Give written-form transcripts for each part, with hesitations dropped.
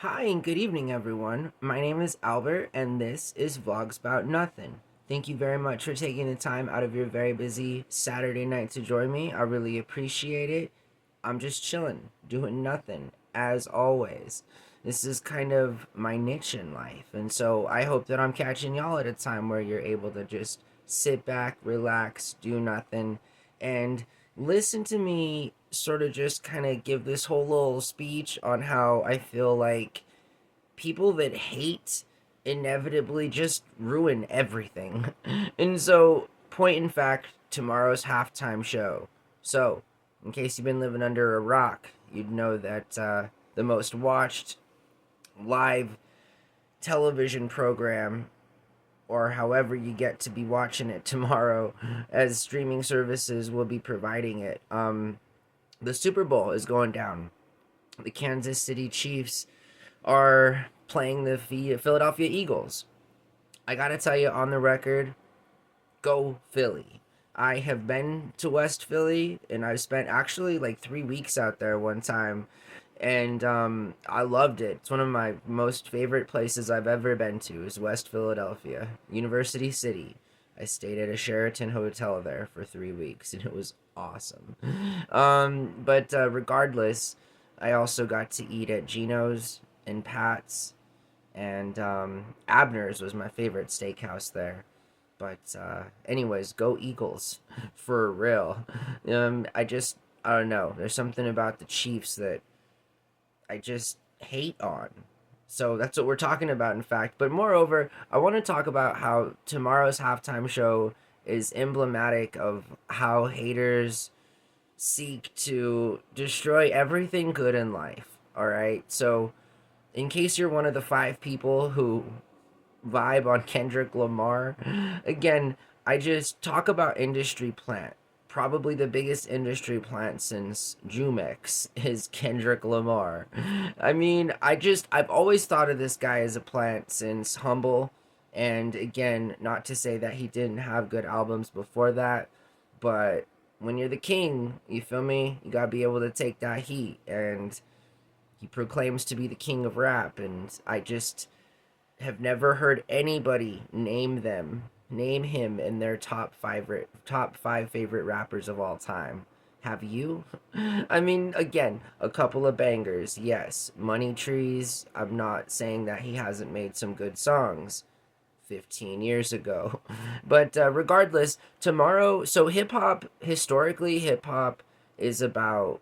Hi and good evening, everyone. My name is Albert, and this is Vlogs About Nothing. Thank you very much for taking the time out of your very busy Saturday night to join me. I really appreciate it. I'm just chilling, doing nothing, as always. This is kind of my niche in life, and so I hope that I'm catching y'all at a time where you're able to just sit back, relax, do nothing, and listen to me sort of just kind of give this whole little speech on how I feel like people that hate inevitably just ruin everything. And so, point in fact, tomorrow's halftime show. So, in case you've been living under a rock, you'd know that the most watched live television program, or however you get to be watching it tomorrow, as streaming services will be providing it. The Super Bowl is going down. The Kansas City Chiefs are playing the Philadelphia Eagles. I gotta tell you on the record, go Philly. I have been to West Philly and I've spent actually like 3 weeks out there one time, and I loved it. It's one of my most favorite places I've ever been to is West Philadelphia, University City. I stayed at a Sheraton hotel there for 3 weeks and it was awesome. But regardless, I also got to eat at Gino's and Pat's, and Abner's was my favorite steakhouse there. But anyways, go Eagles for real. I don't know. There's something about the Chiefs that I just hate on. So that's what we're talking about, in fact. But moreover, I want to talk about how tomorrow's halftime show is emblematic of how haters seek to destroy everything good in life. All right. So, in case you're one of the five people who vibe on Kendrick Lamar. Again, I just talk about industry plant. Probably the biggest industry plant since Jumex is Kendrick Lamar. I mean, I've always thought of this guy as a plant since Humble. And again, not to say that he didn't have good albums before that, but when you're the king, you feel me? You gotta be able to take that heat. And he proclaims to be the king of rap. And I just have never heard anybody name him in their top five favorite rappers of all time. Have you? I mean, again, a couple of bangers, yes. Money Trees. I'm not saying that he hasn't made some good songs 15 years ago. But regardless, tomorrow, so hip hop is about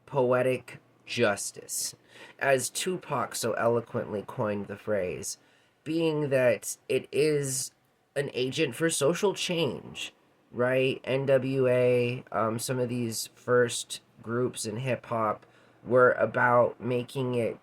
poetic justice, as Tupac so eloquently coined the phrase, being that it is an agent for social change, right? NWA, some of these first groups in hip hop were about making it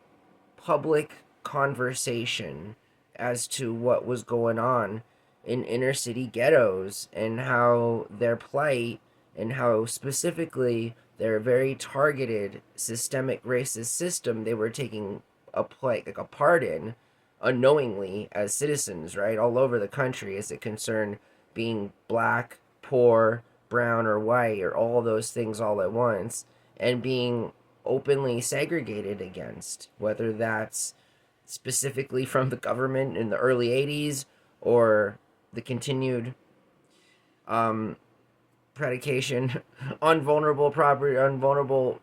public conversation as to what was going on in inner city ghettos and how their plight and how specifically their very targeted systemic racist system they were taking a part in unknowingly as citizens, right, all over the country as it concerned being black, poor, brown, or white, or all those things all at once, and being openly segregated against, whether that's specifically from the government in the early 80s or the continued um, predication on vulnerable property, on vulnerable,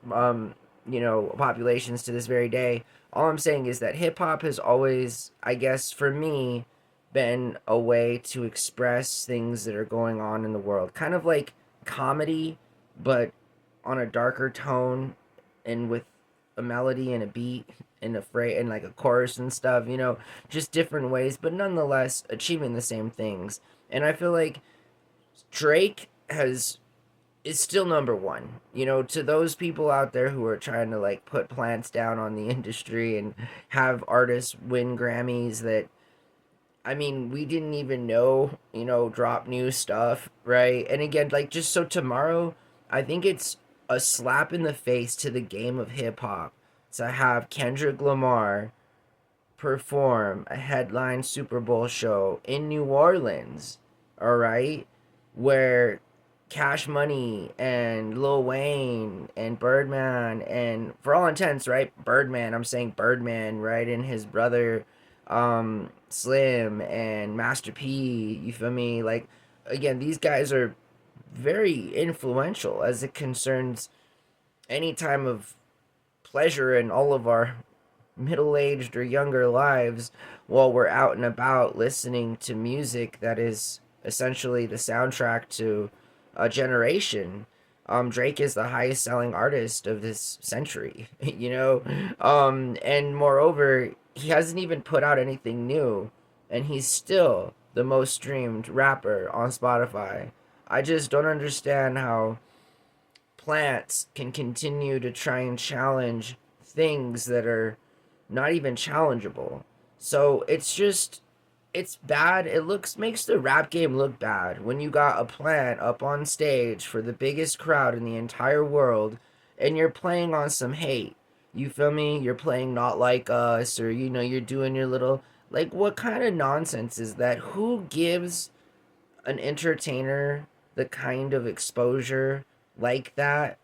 populations to this very day. All I'm saying is that hip hop has always, I guess, for me, been a way to express things that are going on in the world. Kind of like comedy, but on a darker tone and with a melody and a beat and a phrase and like a chorus and stuff, just different ways, but nonetheless achieving the same things. And I feel like Drake has is still number one. To those people out there who are trying to like put plants down on the industry and have artists win Grammys that, I mean, we didn't even know, drop new stuff, right? And again, like, just so tomorrow, I think it's a slap in the face to the game of hip hop to have Kendrick Lamar perform a headline Super Bowl show in New Orleans, all right? Where Cash Money and Lil Wayne and Birdman, and for all intents, right? Birdman, I'm saying Birdman, right? And his brother, Slim and Master P, you feel me? Like, again, these guys are very influential as it concerns any time of pleasure in all of our middle aged or younger lives while we're out and about listening to music that is essentially the soundtrack to a generation. Drake is the highest selling artist of this century, you know? And moreover, he hasn't even put out anything new, and he's still the most streamed rapper on Spotify. I just don't understand how plants can continue to try and challenge things that are not even challengeable. So it's bad. It makes the rap game look bad when you got a plant up on stage for the biggest crowd in the entire world and you're playing on some hate. You feel me? You're playing Not Like Us, or you're doing your little, like, what kind of nonsense is that? Who gives an entertainer the kind of exposure like that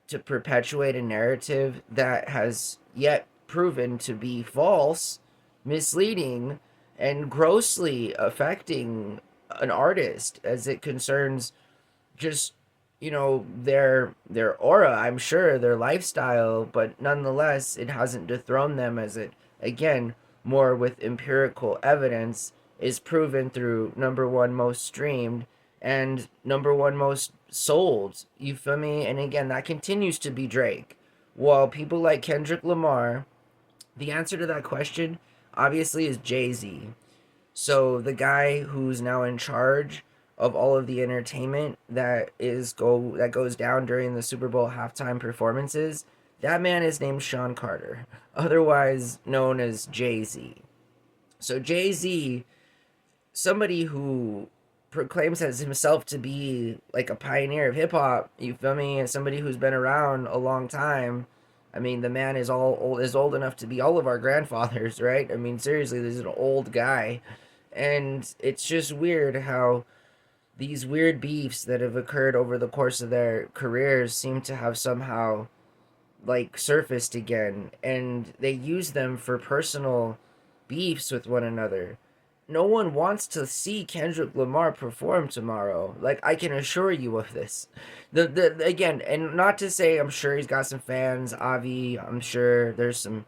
to perpetuate a narrative that has yet proven to be false, misleading, and grossly affecting an artist as it concerns just their aura, I'm sure, their lifestyle, but nonetheless it hasn't dethroned them, as it, again, more with empirical evidence, is proven through number one most streamed and number one most sold. You feel me? And again, that continues to be Drake. While people like Kendrick Lamar, the answer to that question obviously is Jay-Z. So the guy who's now in charge of all of the entertainment that goes down during the Super Bowl halftime performances, that man is named Sean Carter, otherwise known as Jay-Z. So Jay-Z, somebody who proclaims as himself to be like a pioneer of hip hop, you feel me, and somebody who's been around a long time. I mean, the man is old enough to be all of our grandfathers, right? I mean, seriously, this is an old guy. And it's just weird how these weird beefs that have occurred over the course of their careers seem to have somehow like surfaced again, and they use them for personal beefs with one another. No one wants to see Kendrick Lamar perform tomorrow. Like, I can assure you of this. The again, and not to say, I'm sure he's got some fans, Avi. I'm sure there's some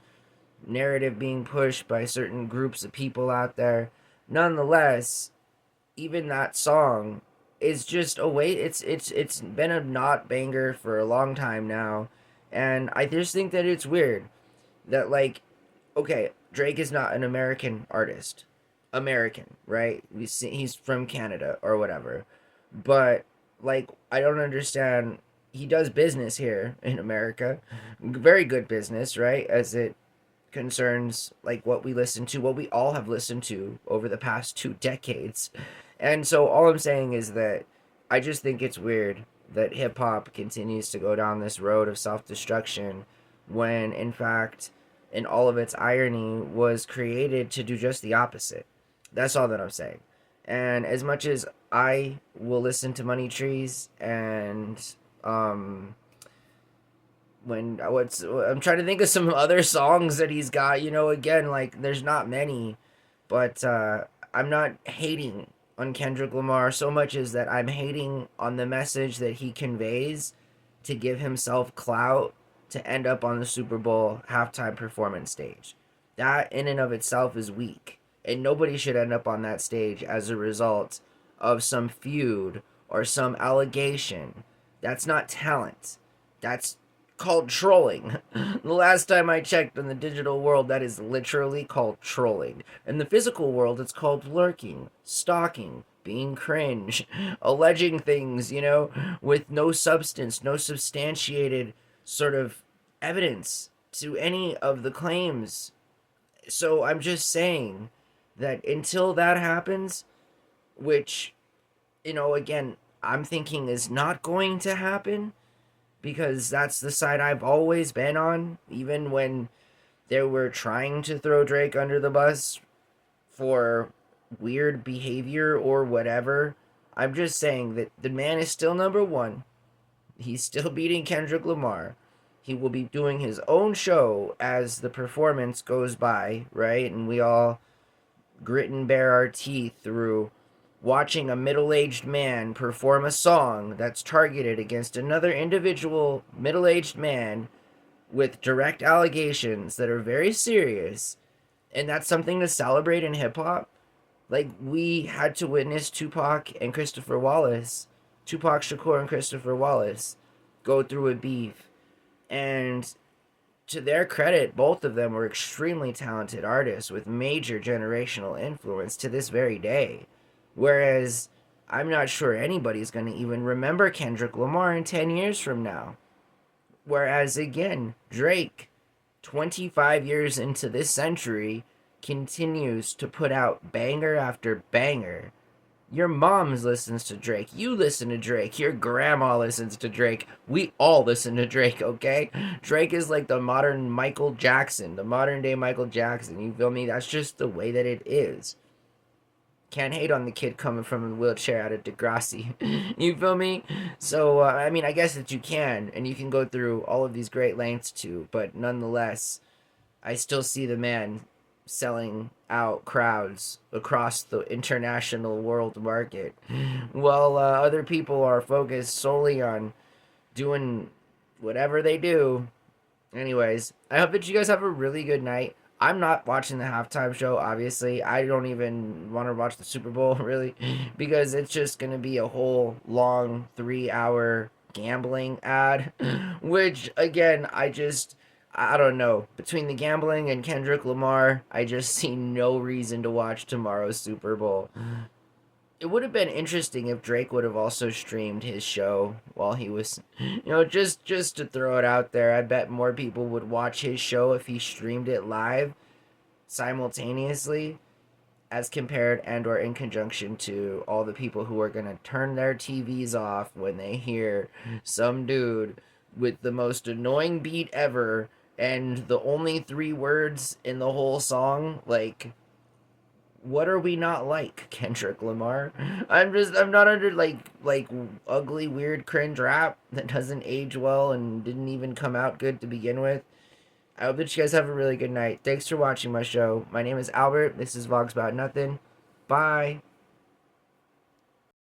narrative being pushed by certain groups of people out there. Nonetheless, even that song is just a way. It's been a not banger for a long time now, and I just think that it's weird that, like, okay, Drake is not an American artist. American, right? He's from Canada or whatever. But, like, I don't understand. He does business here in America. Very good business, right? As it concerns, like, what we listen to, what we all have listened to over the past 2 decades. And so all I'm saying is that I just think it's weird that hip hop continues to go down this road of self destruction when, in fact, in all of its irony, was created to do just the opposite. That's all that I'm saying. And as much as I will listen to Money Trees and I'm trying to think of some other songs that he's got, again, like, there's not many, but I'm not hating on Kendrick Lamar so much as that I'm hating on the message that he conveys to give himself clout to end up on the Super Bowl halftime performance stage. That in and of itself is weak. And nobody should end up on that stage as a result of some feud or some allegation. That's not talent. That's called trolling. The last time I checked in the digital world, that is literally called trolling. In the physical world, it's called lurking, stalking, being cringe, alleging things, with no substance, no substantiated sort of evidence to any of the claims. So I'm just saying that until that happens, which, again, I'm thinking is not going to happen, because that's the side I've always been on, even when they were trying to throw Drake under the bus for weird behavior or whatever. I'm just saying that the man is still number one. He's still beating Kendrick Lamar. He will be doing his own show as the performance goes by, right? And we all grit and bear our teeth through watching a middle aged man perform a song that's targeted against another individual middle aged man with direct allegations that are very serious. And that's something to celebrate in hip hop. Like, we had to witness Tupac and Christopher Wallace, Tupac Shakur and Christopher Wallace, go through a beef. And to their credit, both of them were extremely talented artists with major generational influence to this very day. Whereas I'm not sure anybody's going to even remember Kendrick Lamar in 10 years from now. Whereas again, Drake, 25 years into this century, continues to put out banger after banger. Your mom listens to Drake. You listen to Drake. Your grandma listens to Drake. We all listen to Drake, okay? Drake is like the modern Michael Jackson, the modern day Michael Jackson. You feel me? That's just the way that it is. Can't hate on the kid coming from a wheelchair out of Degrassi. You feel me? So, I mean, I guess that you can, and you can go through all of these great lengths too, but nonetheless, I still see the man selling out crowds across the international world market, while other people are focused solely on doing whatever they do. Anyways, I hope that you guys have a really good night. I'm not watching the halftime show, obviously. I don't even want to watch the Super Bowl, really, because it's just going to be a whole long 3 hour gambling ad, which, again, I don't know. Between the gambling and Kendrick Lamar, I just see no reason to watch tomorrow's Super Bowl. It would have been interesting if Drake would have also streamed his show while he was, just to throw it out there. I bet more people would watch his show if he streamed it live simultaneously as compared and or in conjunction to all the people who are going to turn their TVs off when they hear some dude with the most annoying beat ever and the only 3 words in the whole song, like, what are we not like, Kendrick Lamar? I'm not under like ugly, weird, cringe rap that doesn't age well and didn't even come out good to begin with. I hope that you guys have a really good night. Thanks for watching my show. My name is Albert. This is Vlogs About Nothing. Bye.